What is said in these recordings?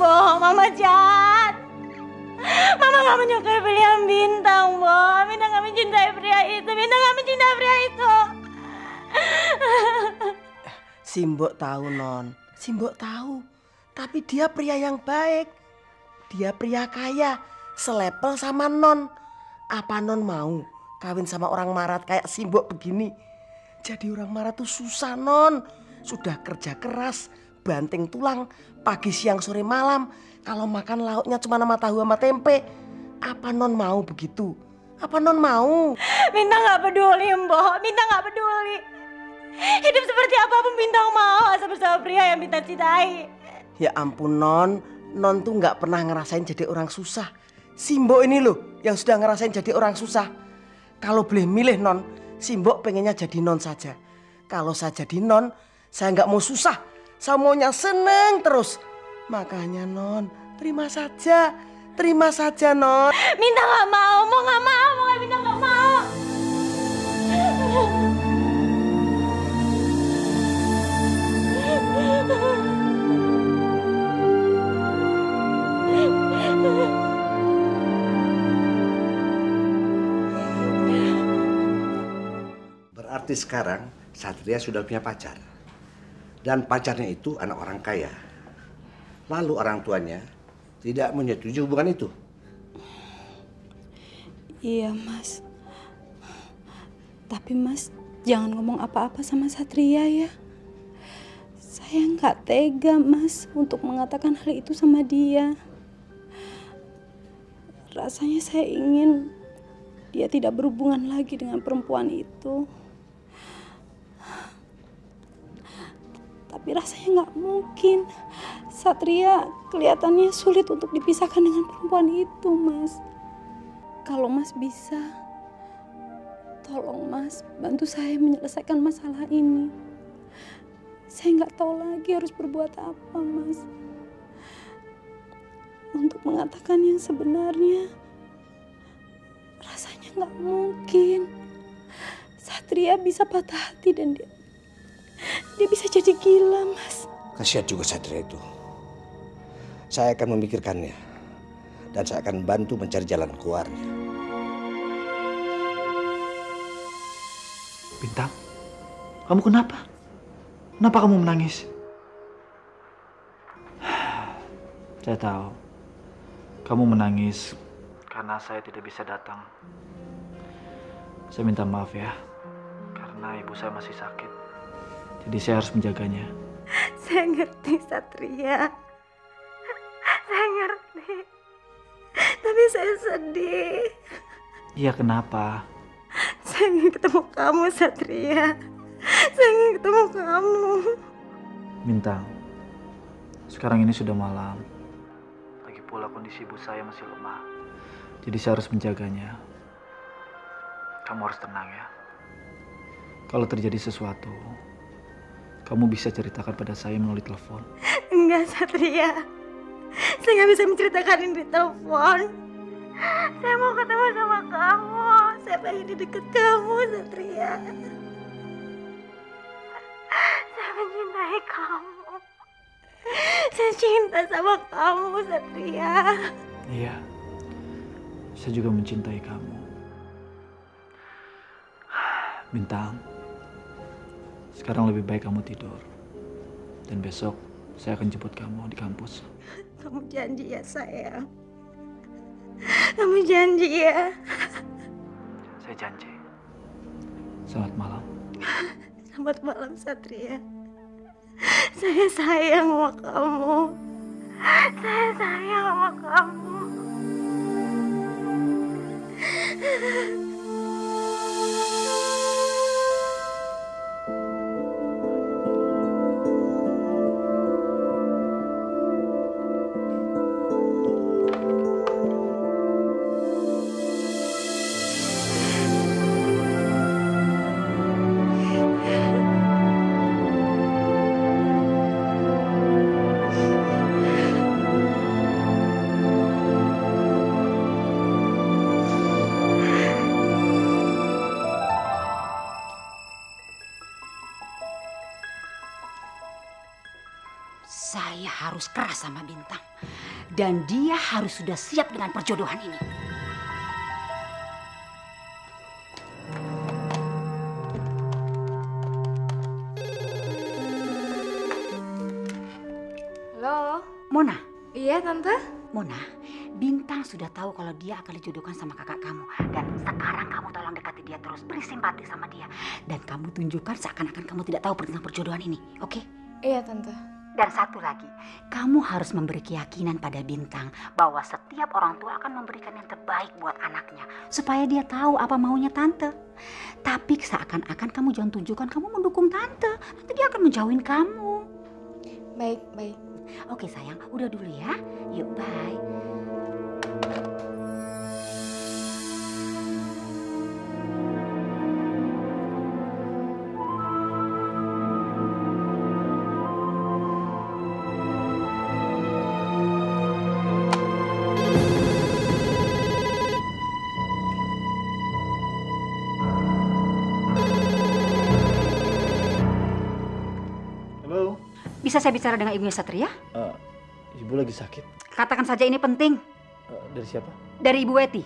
Bo. Mama jahat. Mama gak menyukai pilihan Bintang, Bo. Bintang gak mencintai pria itu. Bintang gak mencintai pria itu. Simbok tahu, Non. Simbok tahu. Tapi dia pria yang baik. Dia pria kaya. Selepel sama Non. Apa Non mau kawin sama orang marat kayak Simbok begini? Jadi orang marat tuh susah, Non. Sudah kerja keras, banting tulang, pagi, siang, sore, malam. Kalau makan lauknya cuma nama tahu sama tempe. Apa Non mau begitu? Apa Non mau? Bintang gak peduli, Mbok. Bintang gak peduli. Hidup seperti apapun Bintang mau asal bersama pria yang Bintang cintai. Ya ampun, Non. Non tuh gak pernah ngerasain jadi orang susah. Simbok ini loh yang sudah ngerasain jadi orang susah. Kalau boleh milih, Non, Simbok pengennya jadi Non saja. Kalau saya jadi Non, saya nggak mau susah. Saya maunya seneng terus. Makanya Non, terima saja. Terima saja, Non. Bintang nggak mau nggak mau, mau Bintang nggak mau. Berarti sekarang Satria sudah punya pacar. Dan pacarnya itu anak orang kaya. Lalu orang tuanya tidak menyetujui hubungan itu. Iya, Mas. Tapi Mas, jangan ngomong apa-apa sama Satria ya. Saya nggak tega, Mas, untuk mengatakan hal itu sama dia. Rasanya saya ingin dia tidak berhubungan lagi dengan perempuan itu. Tapi rasanya nggak mungkin. Satria kelihatannya sulit untuk dipisahkan dengan perempuan itu, Mas. Kalau Mas bisa, tolong Mas, bantu saya menyelesaikan masalah ini. Saya nggak tahu lagi harus berbuat apa, Mas. Untuk mengatakan yang sebenarnya, rasanya nggak mungkin. Satria bisa patah hati dan dia bisa jadi gila, Mas. Kasihan juga Satria itu. Saya akan memikirkannya. Dan saya akan bantu mencari jalan keluarnya. Bintang, kamu kenapa? Kenapa kamu menangis? Saya tahu. Kamu menangis karena saya tidak bisa datang. Saya minta maaf ya. Karena ibu saya masih sakit. Jadi saya harus menjaganya. Saya ngerti, Satria. Saya ngerti. Tapi saya sedih. Iya, kenapa? Saya ingin ketemu kamu, Satria. Saya ingin ketemu kamu. Bintang, sekarang ini sudah malam. Lagi pula kondisi ibu saya masih lemah. Jadi saya harus menjaganya. Kamu harus tenang ya. Kalau terjadi sesuatu, kamu bisa ceritakan pada saya melalui telepon. Enggak, Satria. Saya nggak bisa menceritakan ini di telepon. Saya mau ketemu sama kamu. Saya pengen di dekat kamu, Satria. Saya mencintai kamu. Saya cinta sama kamu, Satria. Iya, saya juga mencintai kamu. Bintang, sekarang lebih baik kamu tidur. Dan besok saya akan jemput kamu di kampus. Kamu janji ya, sayang? Kamu janji ya? Saya janji. Selamat malam. Selamat malam, Satria. Saya sayang sama kamu. Saya sayang sama kamu. Saya harus keras sama Bintang. Dan dia harus sudah siap dengan perjodohan ini. Halo? Mona. Iya, Tante? Mona, Bintang sudah tahu kalau dia akan dijodohkan sama kakak kamu. Dan sekarang kamu tolong dekati dia terus, beri simpati sama dia. Dan kamu tunjukkan seakan-akan kamu tidak tahu tentang perjodohan ini, oke? Iya, Tante. Dan satu lagi, kamu harus memberi keyakinan pada Bintang bahwa setiap orang tua akan memberikan yang terbaik buat anaknya. Supaya dia tahu apa maunya Tante. Tapi seakan-akan kamu jangan tunjukkan kamu mendukung Tante. Nanti dia akan menjauhin kamu. Baik, baik. Oke sayang, udah dulu ya. Yuk, bye. Halo? Bisa saya bicara dengan ibunya Satria? Ibu lagi sakit. Katakan saja ini penting. Dari siapa? Dari Ibu Weti.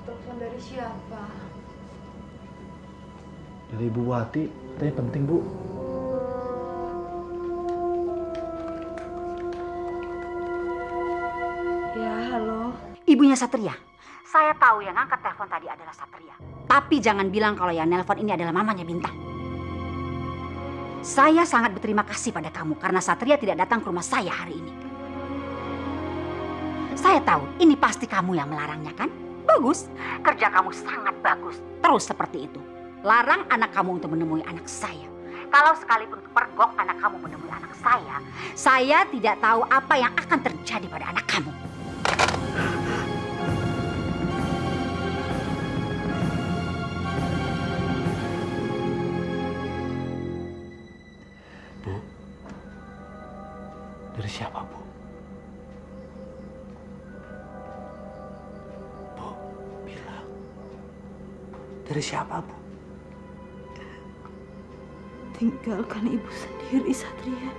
Telepon dari siapa? Dari Ibu Wati. Katanya penting, Bu. Ya, halo. Ibunya Satria. Saya tahu yang angkat telepon tadi adalah Satria. Tapi jangan bilang kalau yang nelpon ini adalah mamanya Bintang. Saya sangat berterima kasih pada kamu karena Satria tidak datang ke rumah saya hari ini. Saya tahu ini pasti kamu yang melarangnya kan? Bagus, kerja kamu sangat bagus. Terus seperti itu. Larang anak kamu untuk menemui anak saya. Kalau sekalipun kepergok anak kamu menemui anak saya tidak tahu apa yang akan terjadi pada anak kamu. Bu, dari siapa, Bu? Bu, bilang. Dari siapa, Bu? Tinggalkan ibu sendiri, Satria.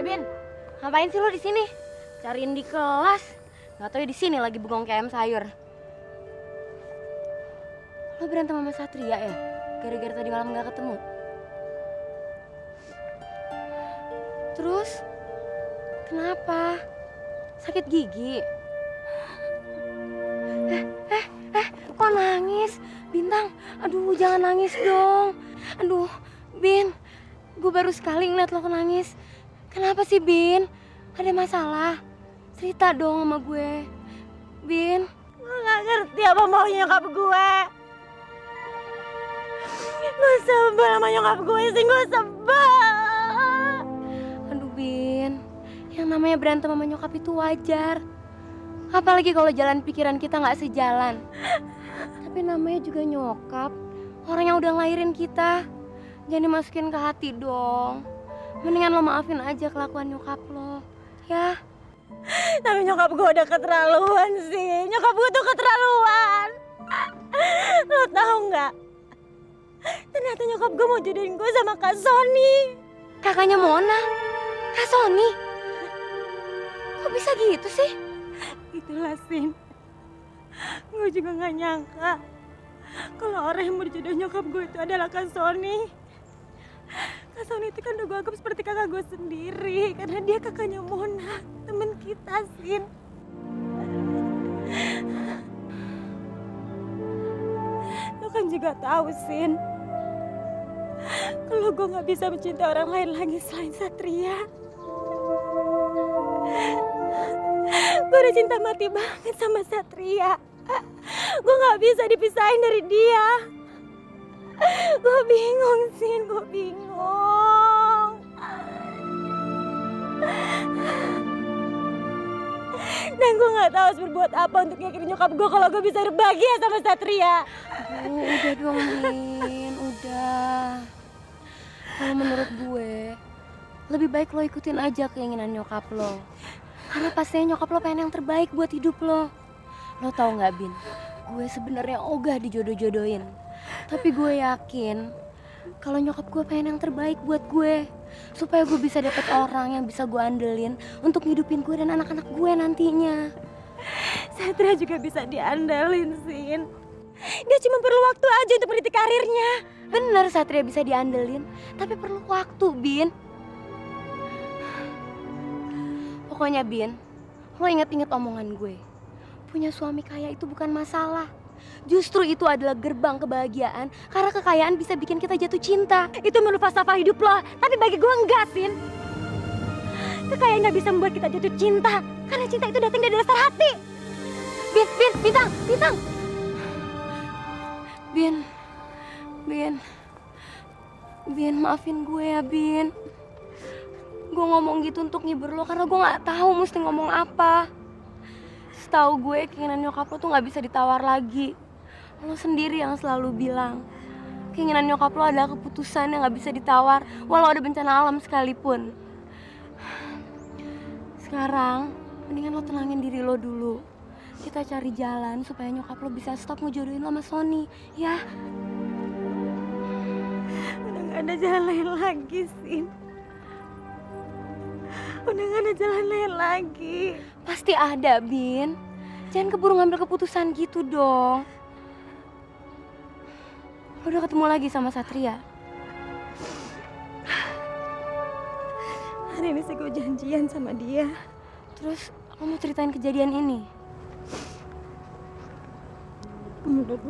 Bin, ngapain sih lo di sini? Cariin di kelas. Gak tau ya di sini lagi bengong kayak ayam sayur. Lo berantem sama Satria ya? Gara-gara tadi malam gak ketemu. Terus? Kenapa? Sakit gigi? Kok nangis? Bintang, aduh jangan nangis dong. Aduh, Bin, gue baru sekali ngeliat lo nangis. Kenapa sih, Bin? Ada masalah? Cerita dong sama gue. Bin, gue gak ngerti apa maunya nyokap gue. Gue sebel sama nyokap gue sih, gue sebel. Aduh, Bin, yang namanya berantem sama nyokap itu wajar. Apalagi kalau jalan pikiran kita gak sejalan. Tapi namanya juga nyokap, orang yang udah ngelahirin kita. Jangan dimasukin ke hati dong. Mendingan lo maafin aja kelakuan nyokap lo, ya. Tapi nyokap gue udah keterlaluan sih. Nyokap gue tuh keterlaluan. Lo tahu nggak? Ternyata nyokap gue mau jodohin gue sama Kak Sony. Kakaknya Mona. Kak Sony? Kok bisa gitu sih? Itulah, Sin. Gue juga nggak nyangka kalau orang yang berjodoh nyokap gue itu adalah Kak Sony. Kak Sony itu kan udah gue anggap seperti kakak gue sendiri. Karena dia kakaknya Mona, temen kita, Sin. Lo kan juga tahu, Sin, kalau gue gak bisa mencintai orang lain lagi selain Satria. Gue udah cinta mati banget sama Satria. Gue gak bisa dipisahin dari dia. Gue bingung, Sin, gue bingung. Dan gue gak tahu harus berbuat apa untuk yakin nyokap gue kalau gue bisa berbahagia sama Satria. Udah dong, Min, udah. Kalau menurut gue, lebih baik lo ikutin aja keinginan nyokap lo. Karena pastinya nyokap lo pengen yang terbaik buat hidup lo. Lo tau gak, Bin? Gue sebenarnya ogah dijodoh-jodohin. Tapi gue yakin kalau nyokap gue pengen yang terbaik buat gue, supaya gue bisa dapet orang yang bisa gue andelin untuk ngidupin gue dan anak-anak gue nantinya. Satria juga bisa diandelin, Sin. Dia cuma perlu waktu aja untuk meniti karirnya. Bener, Satria bisa diandelin, tapi perlu waktu, Bin. Pokoknya, Bin, lo inget-inget omongan gue. Punya suami kaya itu bukan masalah. Justru itu adalah gerbang kebahagiaan, karena kekayaan bisa bikin kita jatuh cinta. Itu menurut falsafah hidup lo, tapi bagi gue enggak, Sin. Kekayaan gak bisa membuat kita jatuh cinta, karena cinta itu datang dari dasar hati. Bintang. Bin, maafin gue ya, Bin. Gue ngomong gitu untuk ngibur lo karena gue gak tahu mesti ngomong apa. Setahu gue keinginan nyokap lo tuh gak bisa ditawar lagi. Lo sendiri yang selalu bilang keinginan nyokap lo adalah keputusan yang gak bisa ditawar walau ada bencana alam sekalipun. Sekarang mendingan lo tenangin diri lo dulu. Kita cari jalan supaya nyokap lo bisa stop ngejodohin lo sama Sony, ya? Udah gak ada jalan lain lagi, Sin. Udah gak ada jalan lain lagi. Pasti ada, Bin. Jangan keburu ngambil keputusan gitu dong. Lo udah ketemu lagi sama Satria? Hari ini sih gue janjian sama dia. Terus lo mau ceritain kejadian ini? Menurut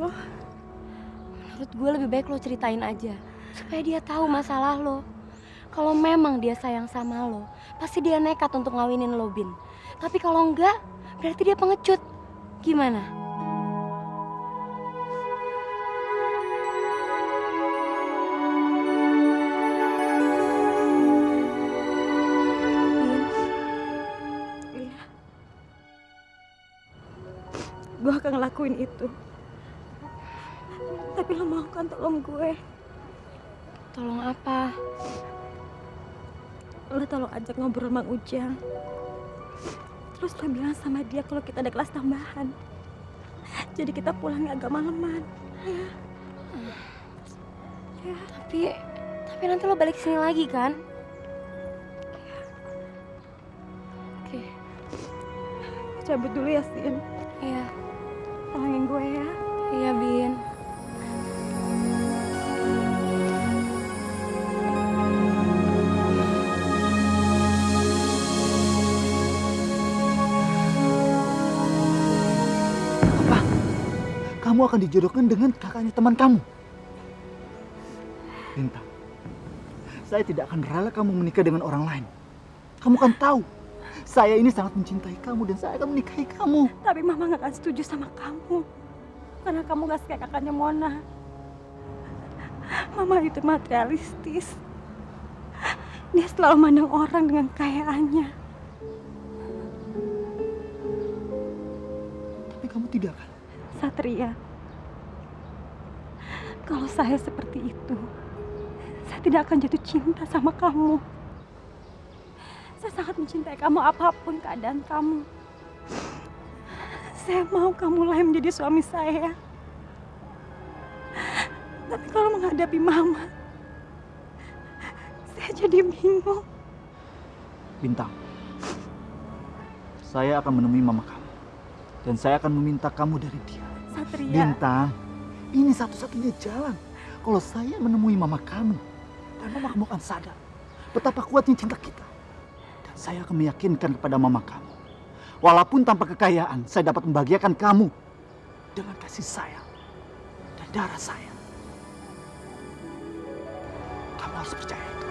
gue lebih baik lo ceritain aja. Supaya dia tahu masalah lo. Kalau memang dia sayang sama lo, pasti dia nekat untuk ngawinin lo, Bin. Tapi kalau enggak, berarti dia pengecut. Gimana? Bin? Iya. Gue akan ngelakuin itu. Tapi lo mau kan tolong gue? Tolong apa? Lo tolong ajak ngobrol Mang Ujang. Terus lo bilang sama dia kalau kita ada kelas tambahan. Jadi kita pulangnya agak malaman, ya. Ya. Tapi nanti lo balik sini lagi kan? Oke. Cabut dulu ya, Sin. Iya. Tolongin gue ya. Iya, Bin. Kamu akan dijodohkan dengan kakaknya teman kamu. Bintang, saya tidak akan rela kamu menikah dengan orang lain. Kamu kan tahu, saya ini sangat mencintai kamu dan saya akan menikahi kamu. Tapi Mama gak akan setuju sama kamu. Karena kamu gak kayak kakaknya Mona. Mama itu materialistis. Dia selalu mandang orang dengan kekayaannya. Tapi kamu tidak kan? Satria, kalau saya seperti itu, saya tidak akan jatuh cinta sama kamu. Saya sangat mencintai kamu apapun keadaan kamu. Saya mau kamu lah yang menjadi suami saya. Tapi kalau menghadapi Mama, saya jadi bingung. Bintang, saya akan menemui mama kamu. Dan saya akan meminta kamu dari dia. Satria. Bintang, ini satu-satunya jalan. Kalau saya menemui mama kamu, Dan mama kamu akan sadar betapa kuatnya cinta kita. Dan saya akan meyakinkan kepada mama kamu, walaupun tanpa kekayaan, saya dapat membahagiakan kamu dengan kasih sayang dan darah saya. Kamu harus percaya itu.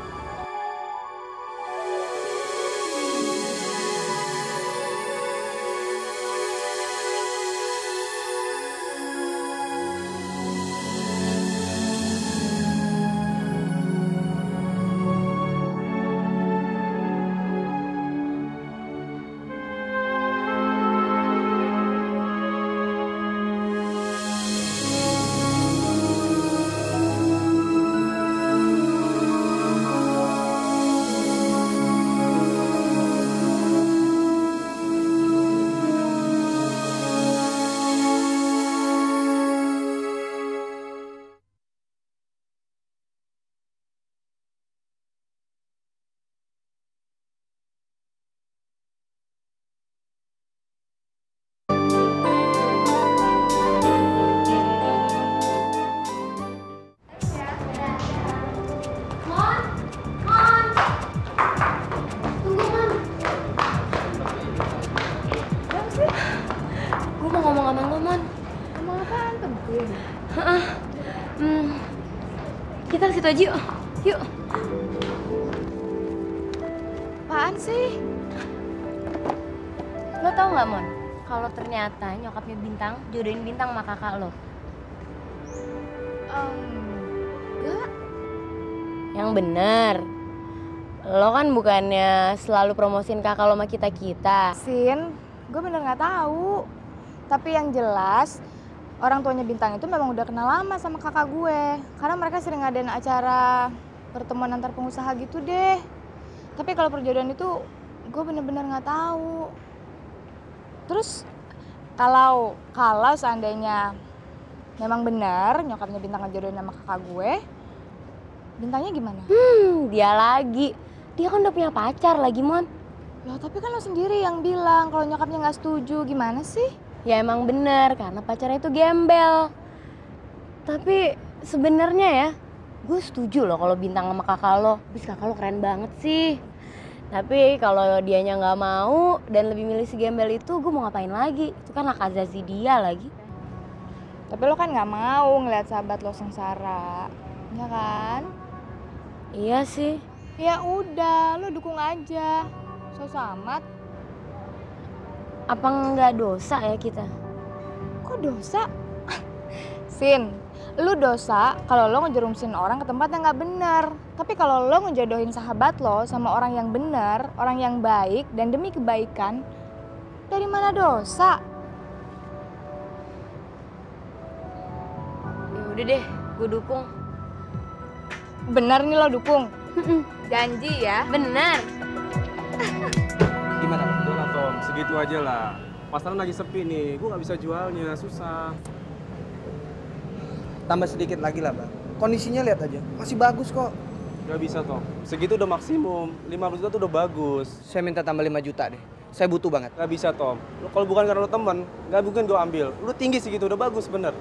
Kita ke situ aja yuk. Yuk. Apaan sih? Lo tau nggak, Mon? Kalau ternyata nyokapnya Bintang jodohin Bintang sama kakak lo. Enggak. Yang bener. Lo kan bukannya selalu promosiin kakak lo sama kita-kita. Sin, gue bener nggak tahu. Tapi yang jelas, orang tuanya Bintang itu memang udah kenal lama sama kakak gue. Karena mereka sering ngadain acara pertemuan antar pengusaha gitu deh. Tapi kalau perjodohan itu, gue bener-bener nggak tahu. Terus, kalau seandainya memang benar nyokapnya Bintang ngejodohin sama kakak gue, Bintangnya gimana? Dia lagi. Dia kan udah punya pacar lagi, Mon. Loh, tapi kan lo sendiri yang bilang kalau nyokapnya nggak setuju. Gimana sih? Ya emang bener, karena pacarnya itu gembel. Tapi sebenarnya ya, gue setuju loh kalau Bintang sama kakak lo. Bis kakak lo keren banget sih. Tapi kalau dianya nggak mau dan lebih milih si gembel itu, gue mau ngapain lagi? Itu kan hak azazi dia lagi. Tapi lo kan nggak mau ngeliat sahabat lo sengsara, ya kan? Iya sih. Ya udah, lo dukung aja. So amat. Apa nggak dosa ya kita? Kok dosa? Sin, lu dosa kalau lo ngejerumusin orang ke tempat yang nggak benar. Tapi kalau lo ngejodohin sahabat lo sama orang yang benar, orang yang baik dan demi kebaikan, dari mana dosa? Ya udah deh, gue dukung. Bener nih lo dukung? Janji ya? Bener. Gimana? Udah lah Tom, segitu aja lah. Pasaran lagi sepi nih, gue nggak bisa jualnya, susah. Tambah sedikit lagi lah, Bang. Kondisinya lihat aja, masih bagus kok. Gak bisa Tom, segitu udah maksimum. 50 juta tuh udah bagus. Saya minta tambah 5 juta deh. Saya butuh banget. Gak bisa Tom, kalau bukan karena lo temen, gak mungkin gue ambil. Lu tinggi segitu, udah bagus bener.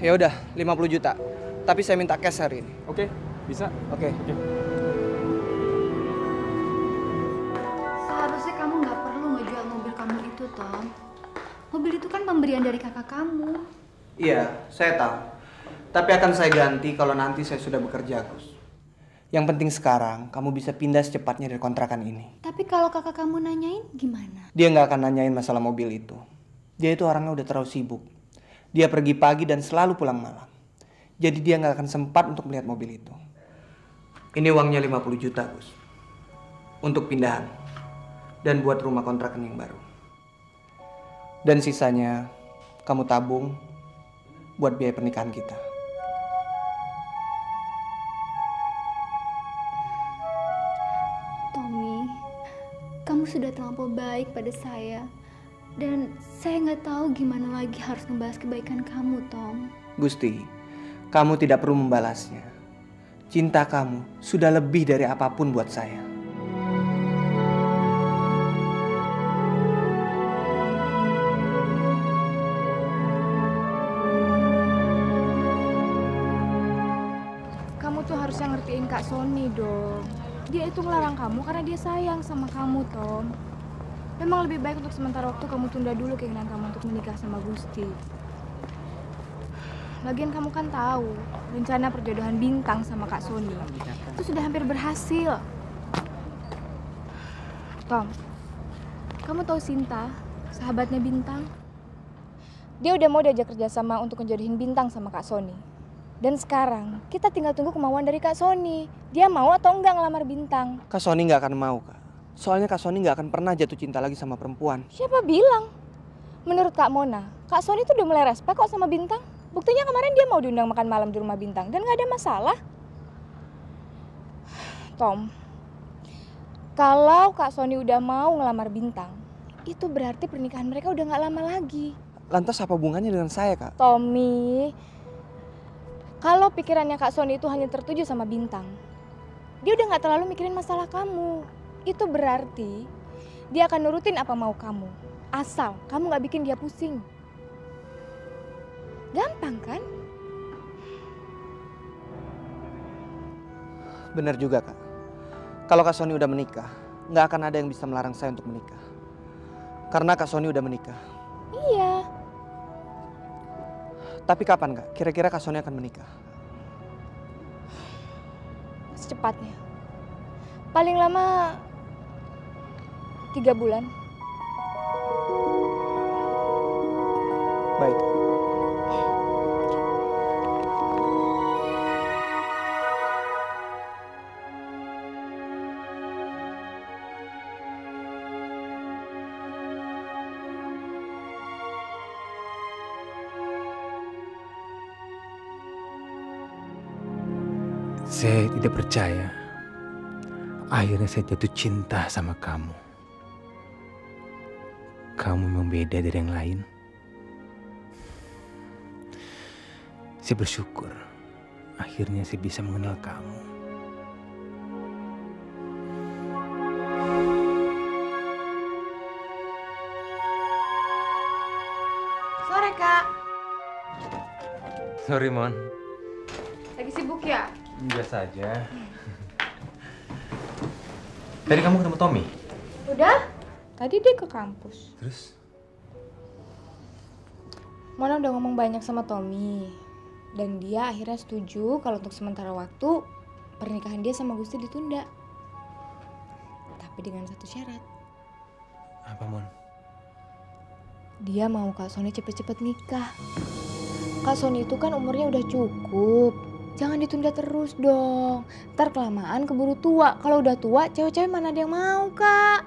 Ya udah, 50 juta. Tapi saya minta cash hari ini. Oke, bisa? Oke. Seharusnya kamu nggak perlu ngejual mobil kamu itu, Tom. Mobil itu kan pemberian dari kakak kamu. Iya, saya tahu. Tapi akan saya ganti kalau nanti saya sudah bekerja, Gus. Yang penting sekarang, kamu bisa pindah secepatnya dari kontrakan ini. Tapi kalau kakak kamu nanyain, gimana? Dia nggak akan nanyain masalah mobil itu. Dia itu orangnya udah terlalu sibuk. Dia pergi pagi dan selalu pulang malam. Jadi dia nggak akan sempat untuk melihat mobil itu. Ini uangnya 50 juta, Gus. Untuk pindahan. Dan buat rumah kontrakan yang baru. Dan sisanya, kamu tabung buat biaya pernikahan kita. Tommy, kamu sudah terlampau baik pada saya. Dan saya nggak tahu gimana lagi harus ngebahas kebaikan kamu, Tom. Gusti, kamu tidak perlu membalasnya. Cinta kamu sudah lebih dari apapun buat saya. Kak Sony dong. Dia itu ngelarang kamu karena dia sayang sama kamu, Tom. Memang lebih baik untuk sementara waktu kamu tunda dulu keinginan kamu untuk menikah sama Gusti. Lagian kamu kan tahu, rencana perjodohan Bintang sama Kak Sony itu sudah hampir berhasil. Tom, kamu tahu Sinta, sahabatnya Bintang? Dia udah mau diajak kerjasama untuk ngejodohin Bintang sama Kak Sony. Dan sekarang kita tinggal tunggu kemauan dari Kak Sony. Dia mau atau enggak ngelamar Bintang? Kak Sony nggak akan mau, Kak. Soalnya Kak Sony nggak akan pernah jatuh cinta lagi sama perempuan. Siapa bilang? Menurut Kak Mona, Kak Sony tuh udah mulai respect kok sama Bintang. Buktinya kemarin dia mau diundang makan malam di rumah Bintang dan nggak ada masalah. Tom, kalau Kak Sony udah mau ngelamar Bintang, itu berarti pernikahan mereka udah nggak lama lagi. Lantas apa hubungannya dengan saya, Kak? Tommy, kalau pikirannya Kak Sony itu hanya tertuju sama Bintang, dia udah nggak terlalu mikirin masalah kamu. Itu berarti dia akan nurutin apa mau kamu, asal kamu nggak bikin dia pusing. Gampang kan? Bener juga, Kak. Kalau Kak Sony udah menikah, nggak akan ada yang bisa melarang saya untuk menikah. Karena Kak Sony udah menikah. Iya. Tapi kapan, Kak? Kira-kira Kak Sony akan menikah? Secepatnya. Paling lama 3 bulan. Baik. Saya tidak percaya. Akhirnya saya jatuh cinta sama kamu. Kamu memang beda dari yang lain. Saya bersyukur. Akhirnya saya bisa mengenal kamu. Sore, Kak. Sorry, Mon. Lagi sibuk ya? Biasa aja. Tadi kamu ketemu Tommy? Udah. Tadi dia ke kampus. Terus? Mona udah ngomong banyak sama Tommy. Dan dia akhirnya setuju kalau untuk sementara waktu pernikahan dia sama Gusti ditunda. Tapi dengan satu syarat. Apa, Mon? Dia mau Kak Sony cepet-cepet nikah. Kak Sony itu kan umurnya udah cukup. Jangan ditunda terus dong. Ntar kelamaan keburu tua. Kalau udah tua, cewek-cewek mana ada yang mau, Kak?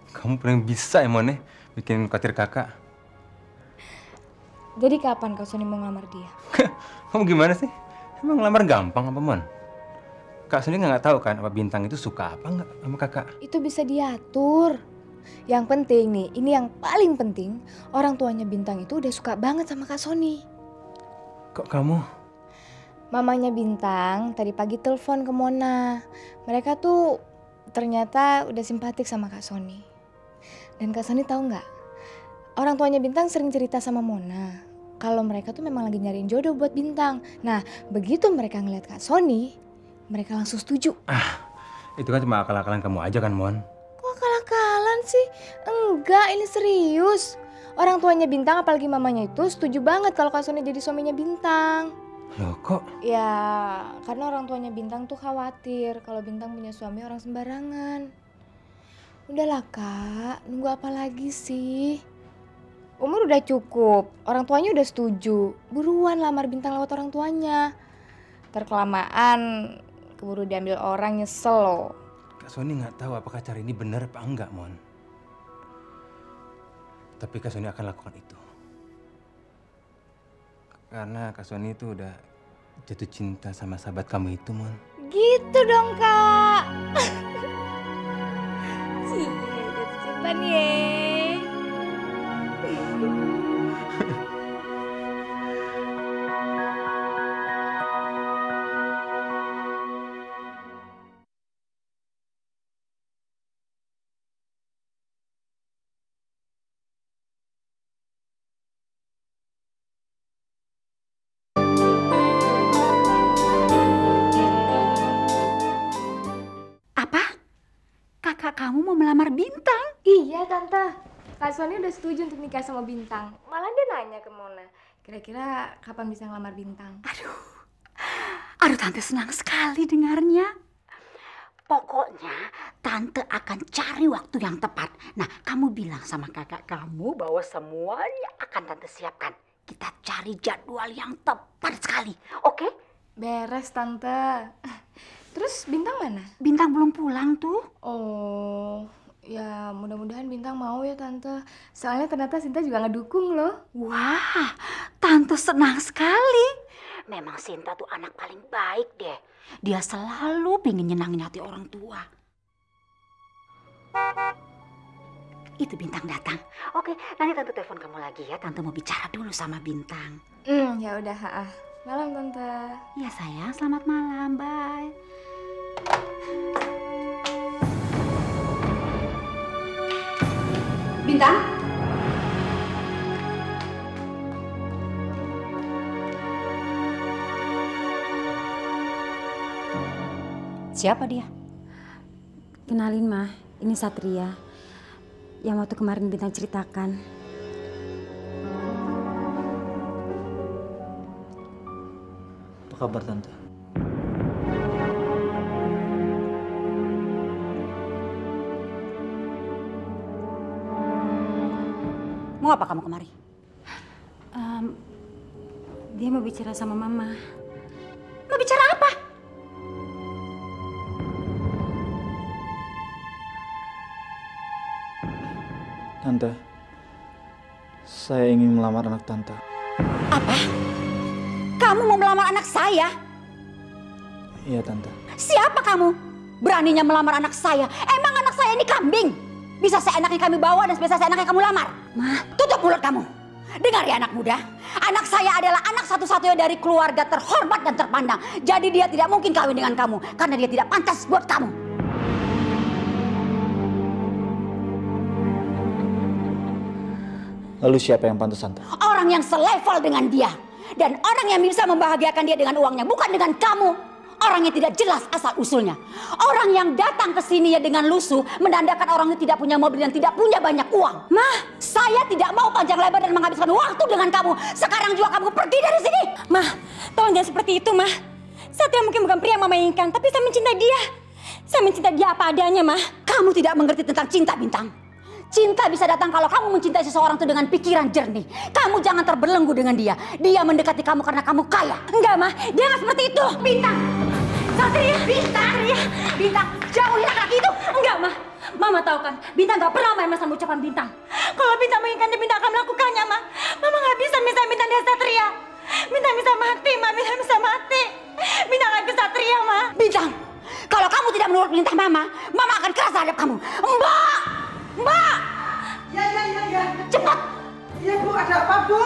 Kamu paling bisa ya, Mon, ya? Bikin khawatir kakak. Jadi kapan Kak Sony mau ngelamar dia? Kamu gimana sih? Emang ngelamar gampang apa, Mon? Kak Sony nggak tahu kan apa Bintang itu suka apa nggak sama kakak? Itu bisa diatur. Yang penting nih, ini yang paling penting, orang tuanya Bintang itu udah suka banget sama Kak Sony. Kok kamu? Mamanya Bintang tadi pagi telepon ke Mona. Mereka tuh ternyata udah simpatik sama Kak Sony. Dan Kak Sony tahu nggak? Orang tuanya Bintang sering cerita sama Mona kalau mereka tuh memang lagi nyariin jodoh buat Bintang. Nah, begitu mereka ngeliat Kak Sony, mereka langsung setuju. Itu kan cuma akal-akalan kamu aja kan, Mon? Kok akal-akalan sih? Enggak, ini serius. Orang tuanya Bintang apalagi mamanya itu setuju banget kalau Kak Sony jadi suaminya Bintang. Loh kok? Ya, karena orang tuanya Bintang tuh khawatir kalau Bintang punya suami orang sembarangan. Udahlah Kak, nunggu apa lagi sih? Umur udah cukup, orang tuanya udah setuju. Buruan lamar Bintang lewat orang tuanya. Terkelamaan, keburu diambil orang, nyesel loh. Kak Sony nggak tahu apakah cara ini benar apa enggak, Mon. Tapi Kak Sony akan lakukan itu. Karena Kak Sony itu udah jatuh cinta sama sahabat kamu itu, Mon. Gitu dong, Kak. Cie, jatuh cinta nih. kakak kamu mau melamar Bintang. Iya Tante, Kak Sony udah setuju untuk nikah sama Bintang. Malah dia nanya ke Mona, kira-kira kapan bisa ngelamar Bintang? Aduh, Tante senang sekali dengarnya. Pokoknya Tante akan cari waktu yang tepat. Nah, kamu bilang sama kakak kamu bahwa semuanya akan Tante siapkan. Kita cari jadwal yang tepat sekali, oke? Beres Tante. Terus Bintang mana? Bintang belum pulang tuh. Oh, ya mudah-mudahan Bintang mau ya Tante. Soalnya ternyata Sinta juga ngedukung loh. Wah, Tante senang sekali. Memang Sinta tuh anak paling baik deh. Dia selalu pingin nyenangin hati orang tua. Itu Bintang datang. Oke, nanti Tante telepon kamu lagi ya. Tante mau bicara dulu sama Bintang. Ya udah, Malam Tante. Iya sayang, selamat malam. Bye. Bintang? Siapa dia? Kenalin Mah, ini Satria. Yang waktu kemarin Bintang ceritakan. Apa kabar Tante? Mau apa kamu kemari? Dia mau bicara sama Mama. Mau bicara apa? Tante, saya ingin melamar anak Tante. Apa? Kamu mau melamar anak saya? Iya Tante. Siapa kamu? Beraninya melamar anak saya? Emang anak saya ini kambing? Bisa seenaknya kami bawa dan bisa seenaknya kamu lamar? Mah, tutup mulut kamu. Dengar ya anak muda. Anak saya adalah anak satu-satunya dari keluarga terhormat dan terpandang. Jadi dia tidak mungkin kawin dengan kamu. Karena dia tidak pantas buat kamu. Lalu siapa yang pantas Tante? Orang yang selevel dengan dia. Dan orang yang bisa membahagiakan dia dengan uangnya. Bukan dengan kamu. Orang yang tidak jelas asal-usulnya. Orang yang datang ke sini ya dengan lusuh. Menandakan orang itu tidak punya mobil dan tidak punya banyak uang. Mah, saya tidak mau panjang lebar dan menghabiskan waktu dengan kamu. Sekarang juga kamu pergi dari sini. Mah, tolong jangan seperti itu Mah. Satria mungkin bukan pria yang Mama inginkan. Tapi saya mencintai dia. Saya mencintai dia apa adanya Mah. Kamu tidak mengerti tentang cinta Bintang. Cinta bisa datang kalau kamu mencintai seseorang itu dengan pikiran jernih. Kamu jangan terbelenggu dengan dia. Dia mendekati kamu karena kamu kaya. Enggak, Mah. Dia nggak seperti itu. Bintang! Satria! Bintang! Bintang! Jauhi laki-laki itu! Enggak, Mah. Mama tahu kan, Bintang nggak pernah main sama ucapan Bintang. Kalau Bintang menginginkannya, Bintang akan melakukannya, Mah. Mama nggak bisa misahin Bintang dari Satria. Bintang bisa mati, Mah. Bintang bisa mati. Bintang nggak bisa Satria, Mah. Bintang! Kalau kamu tidak menurut perintah Mama, Mama akan keras terhadap kamu. Mbak! Mbak! Ya. Cepat! Iya Bu, ada apa Bu?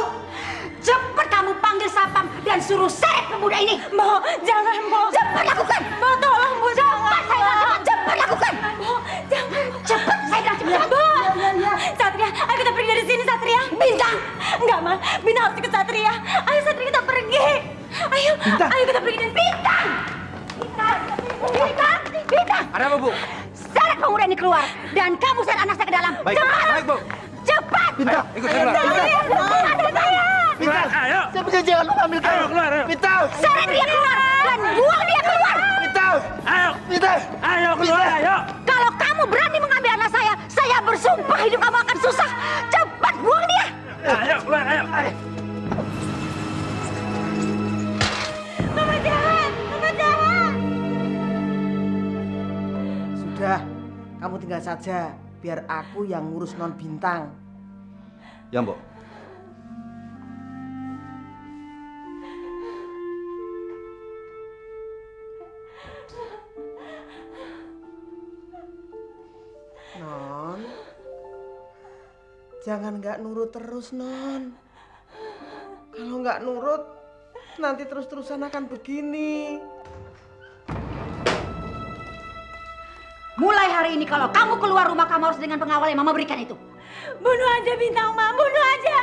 Cepat kamu panggil Sapam dan suruh seret pemuda ini. Mbak, jangan Mbak. Cepat lakukan. Mbak, tolong Bu, cepat saya bilang cepat lakukan. Mbak, jangan. Cepat saya bilang cepat. Mbak. Ya. Satria, ayo kita pergi dari sini Satria. Bintang. Enggak Mah, Bintang harus ikut Satria. Ayo Satria kita pergi. Ayo, Bintang. Ayo kita pergi dari Bintang. Bintang. Ada apa Bu? Seret pemuda ini keluar dan kamu seret anak saya ke dalam. Baik, Cepat. baik Bu. Cepat. Bintang, ikut saya keluar. Ada saya. Bintang, ayo. Saya punya jangan lupa Bintang. Ayo keluar, ayo. Bintang. Seret dia keluar dan buang dia keluar. Bintang. Ayo. Bintang. Ayo keluar, ayo. Kalau kamu berani mengambil anak saya bersumpah hidup kamu akan susah. Cepat buang dia. Ayo keluar, ayo. Mama jahat, Mama jahat. Sudah, kamu tinggal saja. Biar aku yang ngurus non Bintang. Ya, Mbok. Non, jangan nggak nurut terus Non. Kalau nggak nurut, nanti terus-terusan akan begini. Mulai hari ini kalau kamu keluar rumah kamu harus dengan pengawal yang Mama berikan itu. Bunuh aja Bintang, Ma. Bunuh aja.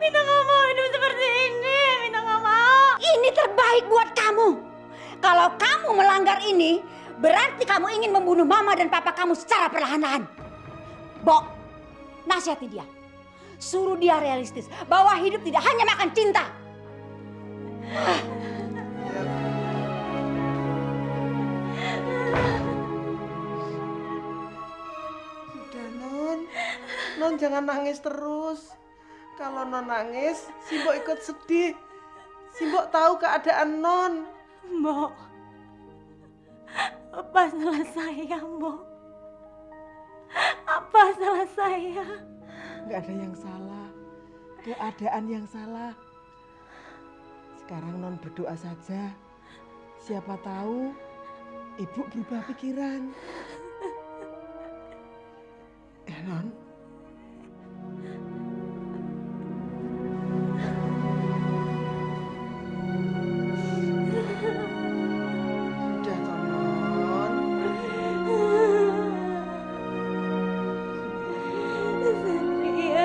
Bintang nggak mau hidup seperti ini. Bintang nggak mau. Ini terbaik buat kamu. Kalau kamu melanggar ini, berarti kamu ingin membunuh mama dan papa kamu secara perlahan-lahan. Bo, nasihati dia. Suruh dia realistis bahwa hidup tidak hanya makan cinta. Sudah, Non. Non jangan nangis terus. Kalau Non nangis, Simbok ikut sedih. Simbok tahu keadaan Non. Mbok, apa salah saya, Mbok? Apa salah saya? Nggak ada yang salah. Keadaan yang salah. Sekarang Non berdoa saja. Siapa tahu Ibu berubah pikiran. Non. Sudah, Non. Satria.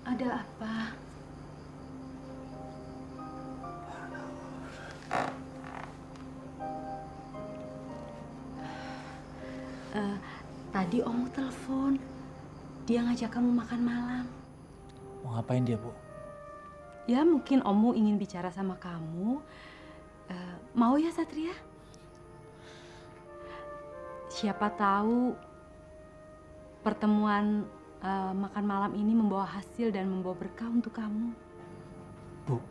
Ada apa? Tadi Om telepon. Dia ngajak kamu makan malam. Mau ngapain dia, Bu? Ya mungkin Omu ingin bicara sama kamu. Mau ya Satria? Siapa tahu pertemuan makan malam ini membawa hasil dan membawa berkah untuk kamu. Bu,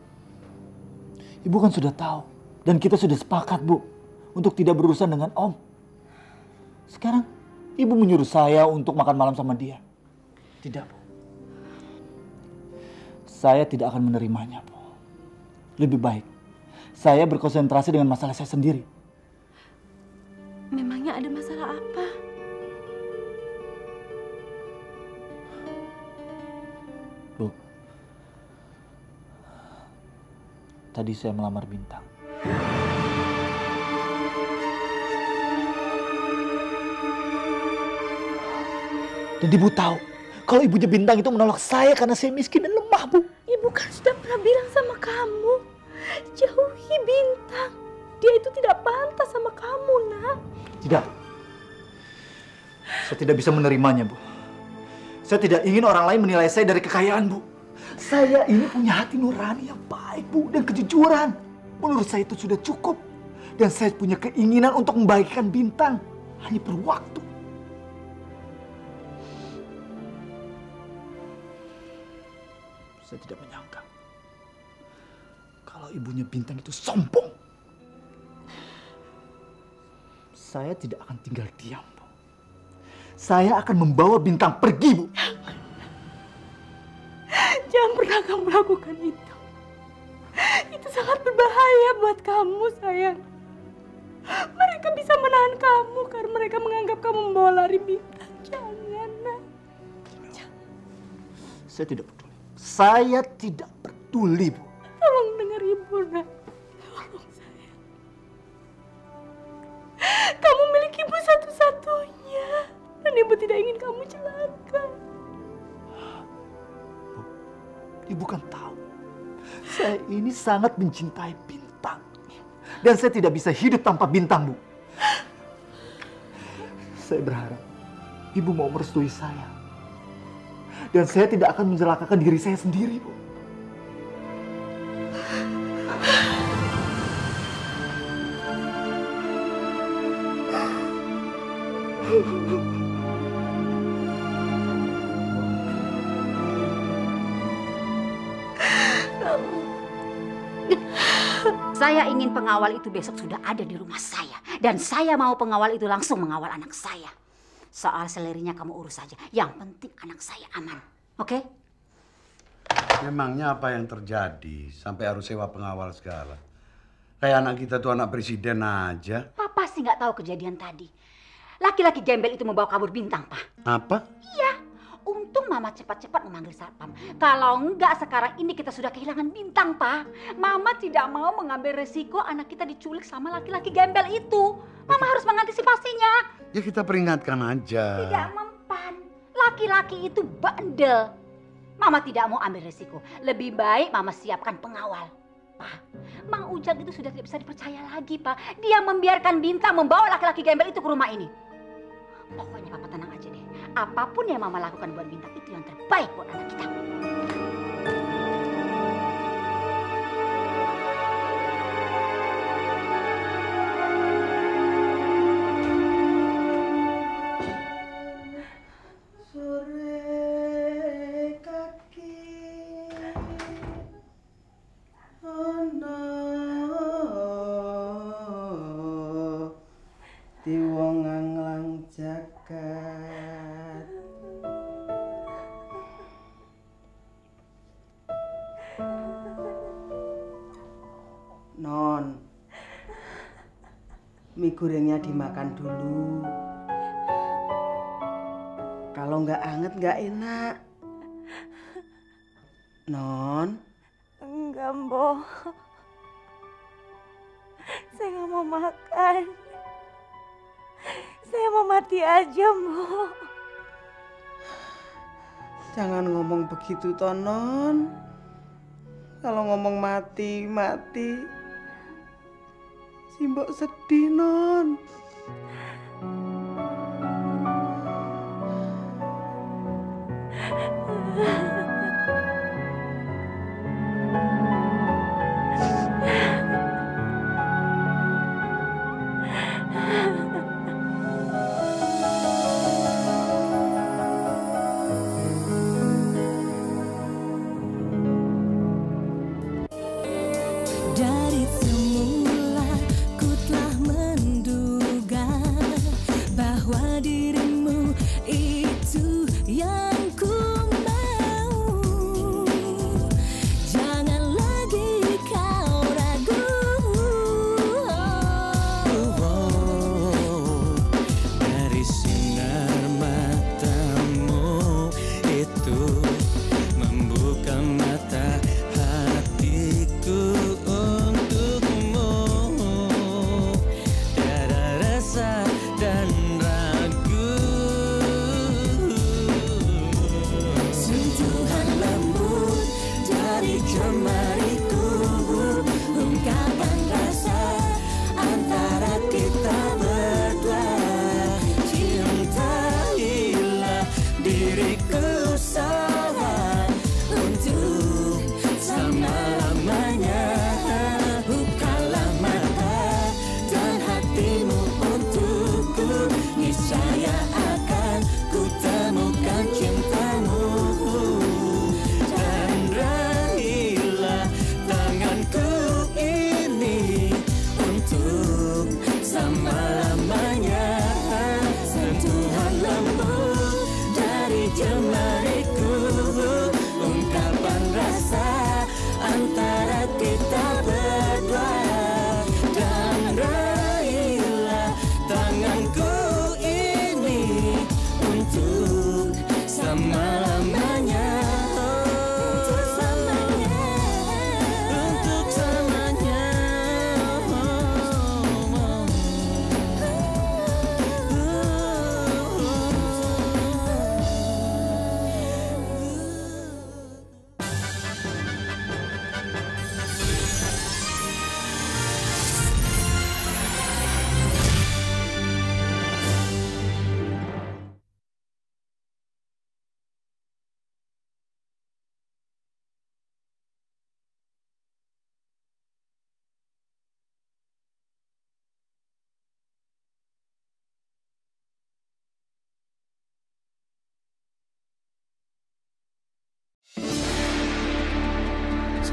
Ibu kan sudah tahu. Dan kita sudah sepakat, Bu. Untuk tidak berurusan dengan Om. Sekarang Ibu menyuruh saya untuk makan malam sama dia. Tidak, Bu. Saya tidak akan menerimanya, Bu. Lebih baik saya berkonsentrasi dengan masalah saya sendiri. Memangnya ada masalah apa? Bu, tadi saya melamar Bintang. Dan Ibu tahu, kalau ibunya Bintang itu menolak saya karena saya miskin dan lemah, Bu. Ibu kan sudah pernah bilang sama kamu, jauhi Bintang. Dia itu tidak pantas sama kamu, Nak. Tidak. Saya tidak bisa menerimanya, Bu. Saya tidak ingin orang lain menilai saya dari kekayaan, Bu. Saya ini punya hati nurani yang baik, Bu, dan kejujuran. Menurut saya itu sudah cukup. Dan saya punya keinginan untuk membagikan Bintang. Hanya perlu waktu. Saya tidak menyangka kalau ibunya Bintang itu sombong. Saya tidak akan tinggal diam, Bu. Saya akan membawa Bintang pergi, Bu. Jangan pernah kamu lakukan itu. Itu sangat berbahaya buat kamu, sayang. Mereka bisa menahan kamu karena mereka menganggap kamu membawa lari Bintang. Jangan, Nak. Saya tidak peduli. Saya tidak peduli, Bu. Tolong dengar Ibu, Nak. Tolong, sayang. Kamu milik Ibu satu-satunya. Dan Ibu tidak ingin kamu celaka. Bu, Ibu kan tahu. Saya ini sangat mencintai Bintang. Dan saya tidak bisa hidup tanpa Bintang, Bu. Saya berharap Ibu mau merestui saya. Dan saya tidak akan mencelakakan diri saya sendiri, Bu. Saya ingin pengawal itu besok sudah ada di rumah saya. Dan saya mau pengawal itu langsung mengawal anak saya. Soal selerinya kamu urus saja. Yang penting anak saya aman. Oke? Memangnya apa yang terjadi sampai harus sewa pengawal segala? Kayak anak kita tuh anak presiden aja. Papa sih nggak tahu kejadian tadi. Laki-laki gembel itu membawa kabur Bintang, Pak. Apa? Iya. Untung Mama cepat-cepat memanggil satpam. Kalau enggak sekarang ini kita sudah kehilangan Bintang, Pak. Mama tidak mau mengambil resiko anak kita diculik sama laki-laki gembel itu. Mama harus mengantisipasinya. Ya kita peringatkan aja. Tidak mempan. Laki-laki itu bandel. Mama tidak mau ambil resiko. Lebih baik Mama siapkan pengawal. Pak, Mang Ujang itu sudah tidak bisa dipercaya lagi, Pak. Dia membiarkan Bintang membawa laki-laki gembel itu ke rumah ini. Pokoknya Papa tenang aja deh. Apapun yang Mama lakukan buat Bintang itu yang terbaik buat anak kita. Non, mie gorengnya dimakan dulu. Kalau nggak anget nggak enak. Non? Enggak, Mbok. Saya nggak mau makan. Saya mau mati aja, Mbok. Jangan ngomong begitu, toh, Non. Kalau ngomong mati, si Mbok sedih, Non.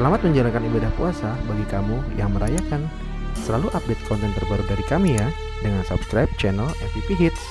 Selamat menjalankan ibadah puasa bagi kamu yang merayakan. Selalu update konten terbaru dari kami ya. dengan subscribe channel MVP Hits.